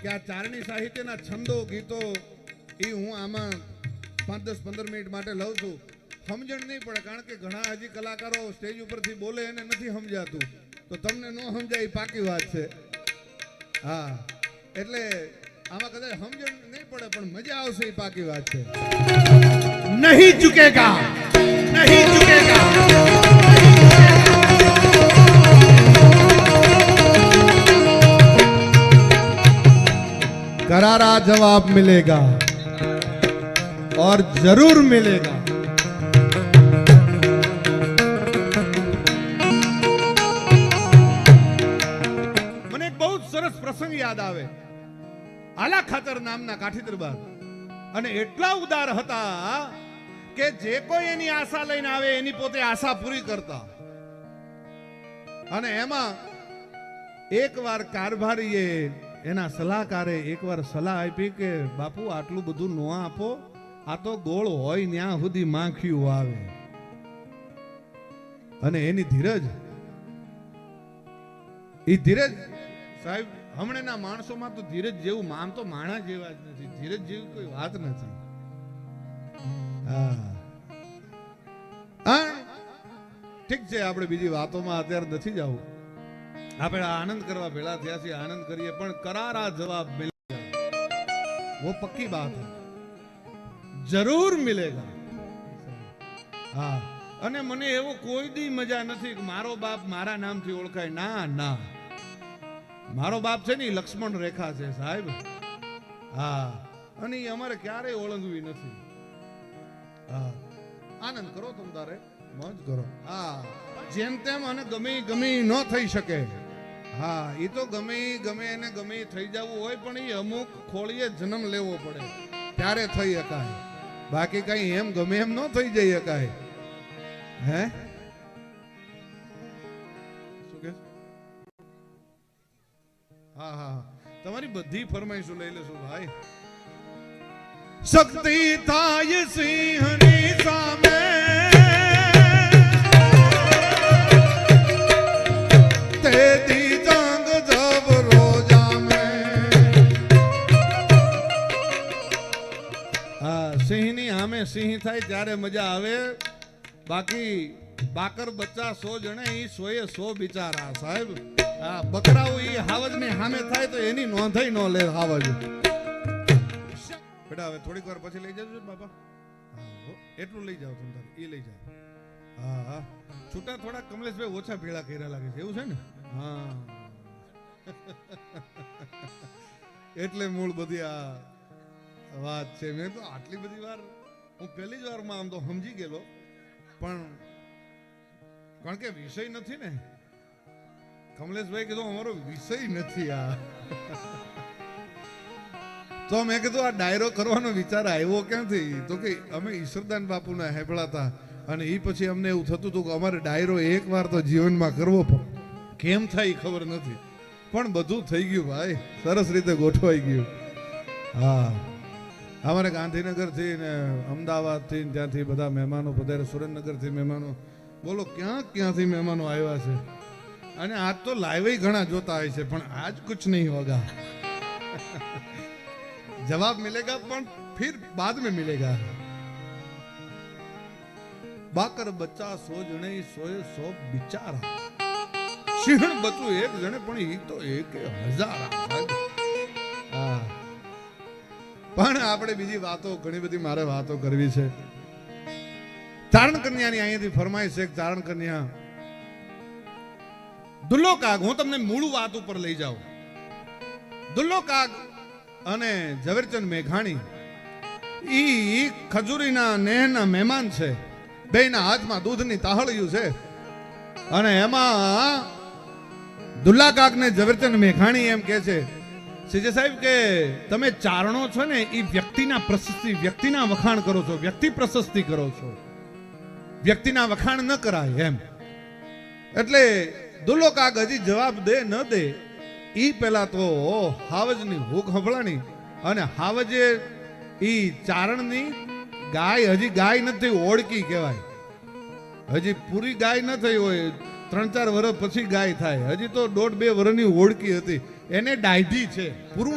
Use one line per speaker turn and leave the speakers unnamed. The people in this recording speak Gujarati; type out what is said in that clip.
કે આ ચારણી સાહિત્યના છંદો ગીતો એ હું આમાં 5-10-15 મિનિટ માટે લઉં છું. સમજણ નહીં પડે, કારણ કે ઘણા હજી કલાકારો સ્ટેજ ઉપરથી બોલે એને નથી સમજાતું, તો તમને ન સમજાય પાકી વાત છે. હા, એટલે આમાં કદાચ સમજણ નહીં પડે પણ મજા આવશે એ પાકી વાત છે. નહીં ચૂકેગા, નહીં ચૂકેગા. करारा जवाब मिलेगा और जरूर मिलेगा. મને એક બહુ સરસ પ્રસંગ યાદ આવે. આલા ખાતર નામના કાઠી દરબાર અને એટલા ઉદાર હતા કે જે કોઈ એની આશા લઈને આવે એની પોતે આશા પૂરી કરતા. અને એમાં એકવાર કારભારીએ એના સલાહકારે એકવાર સલાહ આપી કે બાપુ આટલું બધું ન આપો, આ તો ગોળ હોય ત્યાં સુધી માખીઓ આવે. અને એની ધીરજ, એ ધીરજ સાહેબ હમણાંના માણસોમાં તો ધીરજ જેવું આમ તો માણા જેવા જ નથી, ધીરજ જેવી કોઈ વાત નથી. હા ઠીક છે, આપણે બીજી વાતોમાં અત્યારે નથી જવું. આપણે આનંદ કરવા ભેળા થયા છીએ, આનંદ કરીએ, પણ करारा जवाब मिलेगा वो पक्की बात है, जरूर मिलेगा. હા, અને મને એવો કોઈ દી મજા નથી કે મારો બાપ મારા નામથી ઓળખાય. ના ના, મારો બાપ છે ને લક્ષ્મણ રેખા છે સાહેબ. હા, અને એ અમારે ક્યારેય ઓળંગવી નથી. હા, આનંદ કરો તમ તારે, મોજ કરો. હા, જેમ તેમ અને ગમે ન થઈ શકે. હા, એ તો ગમે એને ગમે થઈ જવું હોય, પણ એ અમુક ખોળીએ જન્મ લેવો પડે ત્યારે થઈ શકાય. બાકી કઈ એમ ગમે એમ ન થઈ જઈ શકાય. હે શું કે? હા હા, તમારી બધી ફરમાઈશો લઈ લેશું ભાઈ. શક્તિ થાય સિંહની સામે, તેદી સિંહની સામે સિંહ થાય ત્યારે મજા આવે. બાકી બાકર બચ્ચા 100 જણે, ઈ 100 બિચારા સાહેબ. આ બકરાઓ ઈ હાવજ ની સામે થાય તો એની નોંધાઈ ન લે હાવજ. બેટા હવે થોડીક વાર પછી લઈ જજો બાપા. હા, એટલું લઈ જાવ તમે, ઈ લઈ જાવ. હા હા, છૂટા થોડા કમલેશભાઈ ઓછા ભેળા કર્યા લાગે છે, એવું છે ને? હા, એટલે મૂળ બધી આ વાત છે. મેં તો આટલી બધી વાર હું પહેલી જ વારમાં આમ તો સમજી ગયેલો, પણ કારણ કે વિષય નથી ને. કમલેશભાઈ કીધું અમારો વિષય નથી આ. તો મેં કીધું આ ડાયરો કરવાનો વિચાર આવ્યો ક્યાંથી? તો કે અમે ઈશ્વરદાન બાપુના હેભળા હતા અને એ પછી અમને એવું થતું હતું કે અમારે ડાયરો એકવાર તો જીવનમાં કરવો પડે. કેમ થાય ખબર નથી, પણ બધું થઈ ગયું ભાઈ, સરસ રીતે ગોઠવાઈ ગયું. હા, અમારે ગાંધીનગરથી ને અમદાવાદથી ત્યાંથી બધા મહેમાનો પધારે, સુરેન્દ્રનગરથી મહેમાનો, બોલો ક્યાંથી મહેમાનો આવ્યા છે. અને આજ તો લાઈવ ઘણા જોતા હોય છે, પણ આજ કુછ નહીં હોગા. જવાબ મિલેગા પણ ફિર બાદ में मिलेगा. બાકર બચ્ચા 100 જણે, 100 બિચારા. સિંહણ બચ્ચું 1 જણે, પણ એ તો 1000. હા, પણ આપણે બીજી વાતો ઘણી બધી મારે વાતો કરવી છે. ચારણ કન્યાની અહીંયાથી ફરમાઈશ છે. ચારણ કન્યા દુલ્લો કાગ, હું તમને મૂળ વાત ઉપર લઈ જાઉં. દુલ્લો કાગ અને ઝવેરચંદ મેઘાણી ઈ ખજૂરીના નેહના મહેમાન છે. બેયના હાથમાં દૂધની તાહળિયું છે. અને એમાં દુલ્લા કાગ ને ઝવેરચંદ મેઘાણી એમ કે છે, સીજે સાહેબ કે તમે ચારણો છો ને એ વ્યક્તિના પ્રશસ્તિ, વ્યક્તિના વખાણ કરો છો, વ્યક્તિ પ્રશસ્તિ કરો છો, વ્યક્તિના વખાણ ન કરાય એમ. એટલે દુલ્લો કાગ હજી જવાબ દે ન દે ઈ પેલા તો હાવજની હૂક સંભળાણી. અને હાવજે ઈ ચારણની ગાય, હજી ગાય નથી, ઓળકી કહેવાય. હજી પૂરી ગાય ન થઈ હોય, 3-4 વર્ષ પછી ગાય થાય. હજી તો 1.5-2 વર્ષની ઓળકી હતી, એને ડાયઢી છે, પૂરું